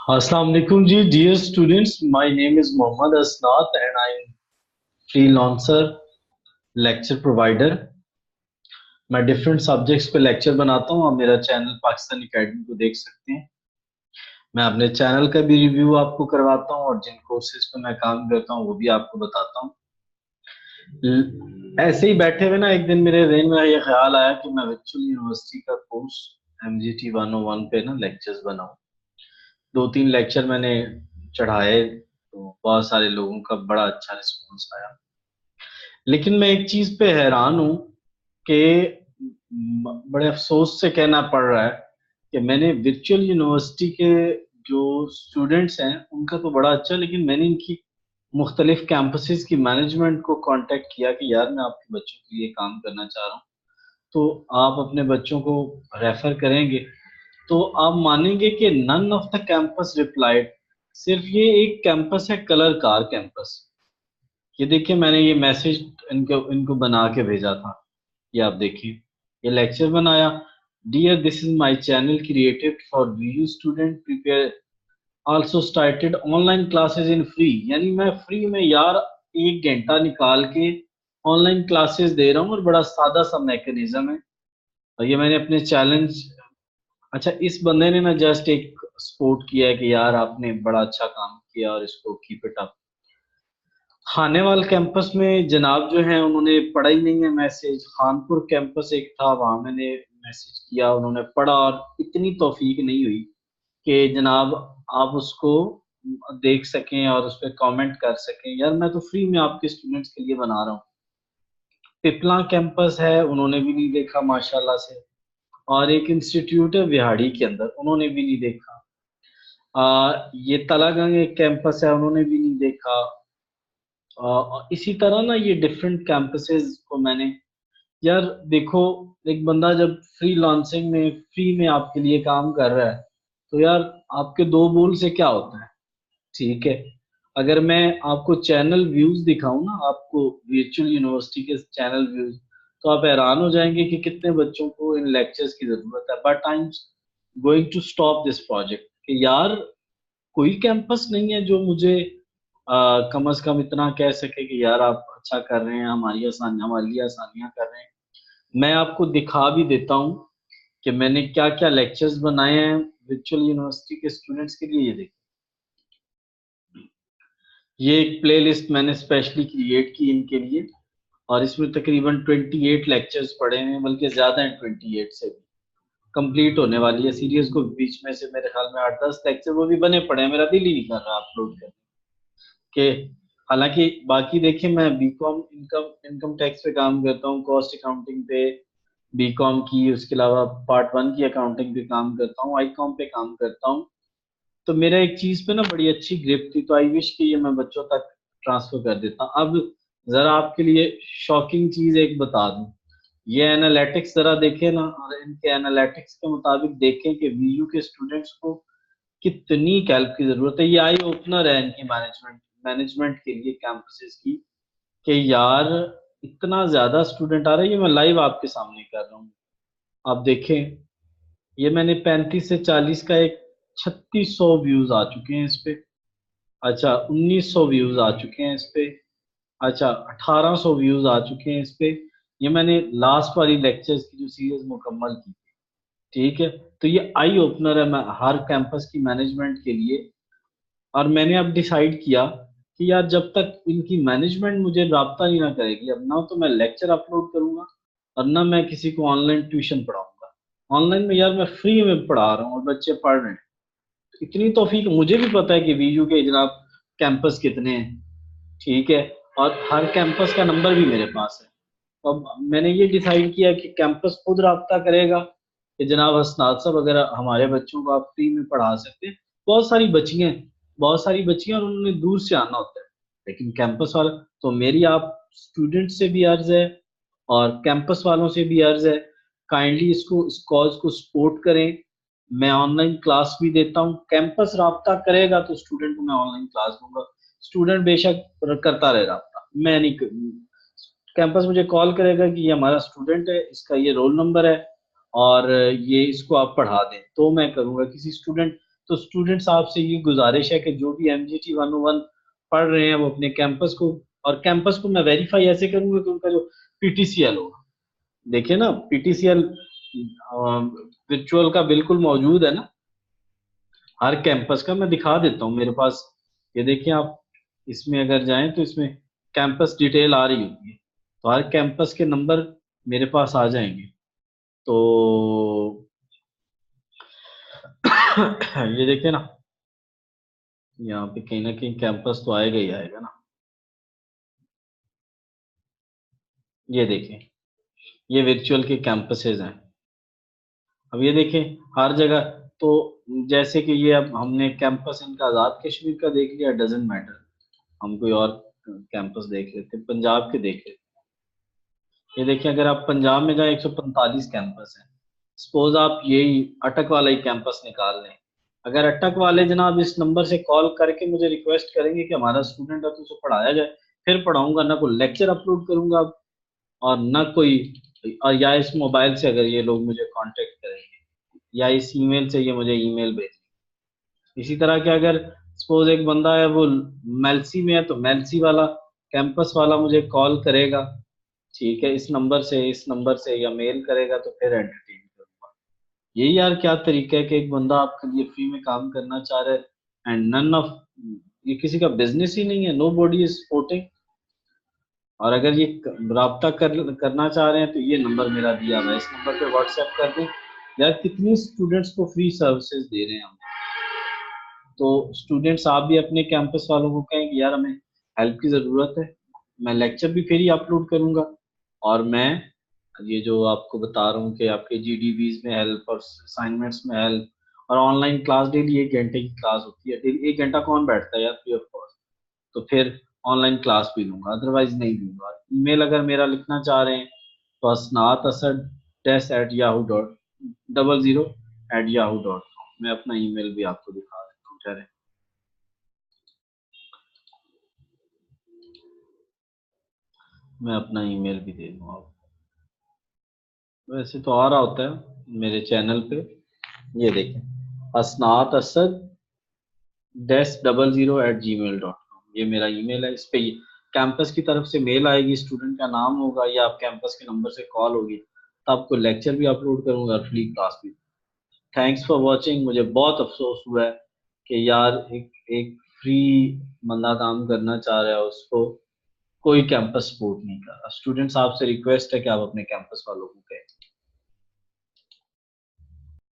Assalamu alaikum ji, dear students. My name is Mohammad Asnat and I am freelancer lecture provider. मैं different subjects पे lecture बनाता हूँ। आप मेरा channel Pakistan academy को देख सकते हैं। मैं अपने चैनल का भी रिव्यू आपको करवाता हूँ और जिन कोर्सेज पे मैं काम करता हूँ वो भी आपको बताता हूँ। ऐसे ही बैठे हुए ना एक दिन मेरे जहन में ये ख्याल आया कि मैं वर्चुअल यूनिवर्सिटी का कोर्स MGT 101 पे ना लेक्चर्स बनाऊं। दो तीन लेक्चर मैंने चढ़ाए तो बहुत सारे लोगों का बड़ा अच्छा रिस्पॉन्स आया। लेकिन मैं एक चीज पे हैरान हूँ कि बड़े अफसोस से कहना पड़ रहा है कि मैंने वर्चुअल यूनिवर्सिटी के जो स्टूडेंट्स हैं उनका तो बड़ा अच्छा, लेकिन मैंने इनकी मुख्तलिफ कैंपसेस की मैनेजमेंट को कांटेक्ट किया कि यार मैं आपके बच्चों के लिए काम करना चाह रहा हूँ, तो आप अपने बच्चों को रेफर करेंगे? तो आप मानेंगे कि none of the campus replied. सिर्फ ये एक कैंपस है, कलर कार कैंपस। ये देखिए, मैंने ये मैसेज इनको इनको बना के भेजा था। ये आप देखिए, ये लेक्चर बनाया। Dear, this is my channel created for VU student prepare, also started online classes in free. यानी मैं फ्री में यार 1 घंटा निकाल के ऑनलाइन क्लासेस दे रहा हूँ और बड़ा सादा सा मैकेनिज्म है। और ये मैंने अपने चैलेंज, अच्छा इस बंदे ने ना जस्ट एक सपोर्ट किया है कि यार आपने बड़ा अच्छा काम किया और इसको keep it up. Khanewal campus में जनाब जो है उन्होंने पढ़ा ही नहीं है मैसेज। खानपुर कैंपस एक था, वहां मैंने मैसेज किया, उन्होंने पढ़ा और इतनी तौफीक नहीं हुई कि जनाब आप उसको देख सकें और उस पर कमेंट कर सकें। यार मैं तो फ्री में आपके स्टूडेंट्स के लिए बना रहा हूँ। पिपला कैंपस है, उन्होंने भी नहीं देखा माशाल्लाह से। और एक इंस्टीट्यूट है बिहाड़ी के अंदर, उन्होंने भी नहीं देखा। ये तलागंग एक कैंपस है, उन्होंने भी नहीं देखा। इसी तरह ना ये डिफरेंट कैंपसेस को मैंने, यार देखो, एक बंदा जब फ्री लॉन्सिंग में फ्री में आपके लिए काम कर रहा है तो यार आपके दो बोल से क्या होता है? ठीक है, अगर मैं आपको चैनल व्यूज दिखाऊं ना, आपको वर्चुअल यूनिवर्सिटी के चैनल व्यूज, तो आप हैरान हो जाएंगे कि कितने बच्चों को इन लेक्चर्स की जरूरत है। But I am going to stop this project कि यार कोई कैंपस नहीं है जो मुझे कम से कम इतना कह सके कि यार आप अच्छा कर रहे हैं, हमारे लिए आसानियां कर रहे हैं। मैं आपको दिखा भी देता हूँ कि मैंने क्या क्या लेक्चर्स बनाए हैं वर्चुअल यूनिवर्सिटी के स्टूडेंट्स के लिए। ये देखिए, ये एक प्लेलिस्ट मैंने स्पेशली क्रिएट की इनके लिए और इसमें तकरीबन 28 लेक्चर्स पड़े हैं, बल्कि ज्यादा हैं, 28 से भी कंप्लीट होने वाली है सीरीज को। बीच में से मेरे ख्याल में 8-10 लेक्चर वो भी बने पड़े हैं, मेरा दिल ही नहीं कर रहा अपलोड करने के। हालांकि बाकी देखिए, मैं बीकॉम इनकम इनकम टैक्स पे काम करता हूँ, कॉस्ट अकाउंटिंग पे बीकॉम की, उसके अलावा पार्ट 1 की अकाउंटिंग पे काम करता हूँ, आईकॉम पे काम करता हूँ। तो मेरा एक चीज पे ना बड़ी अच्छी ग्रिप थी, तो आई विश कि ये मैं बच्चों तक ट्रांसफर कर देता। अब जरा आपके लिए शॉकिंग चीज एक बता दूं, ये एनालिटिक्स जरा देखें ना, और इनके एनालिटिक्स के मुताबिक देखें कि वीयू के स्टूडेंट्स को कितनी हेल्प की जरूरत है। ये आई ओपनर है इनकी मैनेजमेंट मैनेजमेंट के लिए कैंपसेस की, कि यार इतना ज्यादा स्टूडेंट आ रहा है। ये मैं लाइव आपके सामने कर रहा हूँ, आप देखें। ये मैंने 35 से 40 का एक 3600 व्यूज आ चुके हैं इस पे। अच्छा, 1900 व्यूज आ चुके हैं इस पे। अच्छा, 1800 व्यूज आ चुके हैं इस पे। ये मैंने लास्ट वाली लेक्चर्स की जो सीरीज मुकम्मल की, ठीक है। तो ये आई ओपनर है मैं हर कैंपस की मैनेजमेंट के लिए। और मैंने अब डिसाइड किया कि यार जब तक इनकी मैनेजमेंट मुझे राब्ता नहीं ना करेगी, अब ना तो मैं लेक्चर अपलोड करूंगा और ना मैं किसी को ऑनलाइन ट्यूशन पढ़ाऊंगा। ऑनलाइन में यार मैं फ्री में पढ़ा रहा हूँ और बच्चे पढ़ रहे हैं। तो इतनी तौफीक, मुझे भी पता है कि वीयू के जनाब कैंपस कितने हैं, ठीक है, और हर कैंपस का नंबर भी मेरे पास है। तो अब मैंने ये डिसाइड किया कि कैंपस खुद राब्ता करेगा कि जनाब हसनात साहब, अगर हमारे बच्चों को आप फ्री में पढ़ा सकते हैं। बहुत सारी बच्चियां और उन्होंने दूर से आना होता है, लेकिन कैंपस वाला, तो मेरी आप स्टूडेंट से भी अर्ज है और कैंपस वालों से भी अर्ज है, काइंडली इस कॉज को सपोर्ट करें। मैं ऑनलाइन क्लास भी देता हूँ, कैंपस राब्ता करेगा तो स्टूडेंट को मैं ऑनलाइन क्लास दूंगा। स्टूडेंट बेशक करता रहे राब्ता, मैं नहीं। कैंपस मुझे कॉल करेगा कि ये हमारा स्टूडेंट है, इसका ये रोल नंबर है और ये इसको आप पढ़ा दें, तो मैं करूंगा। किसी स्टूडेंट तो स्टूडेंट्स आपसे ये गुजारिश है कि जो भी MGT 101 पढ़ रहे हैं वो अपने कैंपस को, और कैंपस को मैं वेरीफाई ऐसे करूंगा कि उनका जो PTCL होगा, देखिए ना PTCL वर्चुअल का बिल्कुल मौजूद है ना हर कैंपस का। मैं दिखा देता हूँ मेरे पास, ये देखिए आप इसमें अगर जाएं तो इसमें कैंपस डिटेल आ रही होती है, तो हर कैंपस के नंबर मेरे पास आ जाएंगे। तो ये देखिए ना, यहाँ पे कहीं ना कहीं कैंपस तो आएगा ही आएगा ना। ये देखें, ये वर्चुअल के कैंपसेज हैं। अब ये देखें हर जगह, तो जैसे कि ये अब हमने कैंपस इनका आजाद कश्मीर का देख लिया, डजेंट मैटर, हम कोई और कैंपस देख लेते, पंजाब के देख लेते। ये देखिए अगर आप पंजाब में जाए 145 कैंपस हैं। सपोज आप यही अटक वाला ही कैंपस निकाल लें, अगर अटक वाले जनाब इस नंबर से कॉल करके मुझे रिक्वेस्ट करेंगे कि हमारा स्टूडेंट है तो उसे पढ़ाया जाए, फिर पढ़ाऊंगा, ना कोई लेक्चर अपलोड करूंगा और ना कोई, और या इस मोबाइल से अगर ये लोग मुझे कांटेक्ट करेंगे या इस ईमेल से ये मुझे ईमेल भेजेंगे। इसी तरह के अगर सपोज एक बंदा है वो मेलसी में है तो मेलसी वाला कैंपस वाला मुझे कॉल करेगा, ठीक है, इस नंबर से या मेल करेगा, तो फिर एंटरटेन करूंगा। यही यार क्या तरीका है कि एक बंदा आपके लिए फ्री में काम करना चाह रहा है एंड नन ऑफ, ये किसी का बिजनेस ही नहीं है, नो बॉडी इज सपोर्टिंग। और अगर ये राब्ता करना चाह रहे हैं तो ये नंबर मेरा दिया हुआ है, इस नंबर पे व्हाट्सएप कर दें। यार कितनी स्टूडेंट्स को फ्री सर्विसेज दे रहे हैं हम। तो स्टूडेंट्स आप भी अपने कैंपस वालों को कहें कि यार हमें हेल्प की ज़रूरत है, मैं लेक्चर भी फ्री अपलोड करूंगा, और मैं ये जो आपको बता रहा हूँ कि आपके GDBs में हेल्प और असाइनमेंट्स में हेल्प, और ऑनलाइन क्लास डेली 1 घंटे की क्लास होती है, डेली 1 घंटा कौन बैठता है यार फ्री ऑफ कॉस्ट, तो फिर ऑनलाइन क्लास भी लूंगा, अदरवाइज नहीं दूंगा। ईमेल अगर मेरा लिखना चाह रहे हैं तो Asnat Asad test at Yahoo dot 00@yahoo.com, मैं अपना ईमेल भी आपको दिखा देता हूँ, ठहरे, मैं अपना ईमेल भी दे दूँ आपको। वैसे तो आ रहा होता है मेरे चैनल पे, ये देखें असनात असद -00@gmail.com, ये मेरा ईमेल है। इस पे कैंपस की तरफ से मेल आएगी, स्टूडेंट का नाम होगा या आप कैंपस के नंबर से कॉल होगी, तो आपको लेक्चर भी अपलोड करूंगा और फ्री क्लास भी। Thanks for watching. मुझे बहुत अफसोस हुआ है कि यार एक एक फ्री बंदा काम करना चाह रहा है, उसको कोई कैंपस सपोर्ट नहीं कर रहा। स्टूडेंट्स आपसे रिक्वेस्ट है कि आप अपने कैंपस वालों को कहें।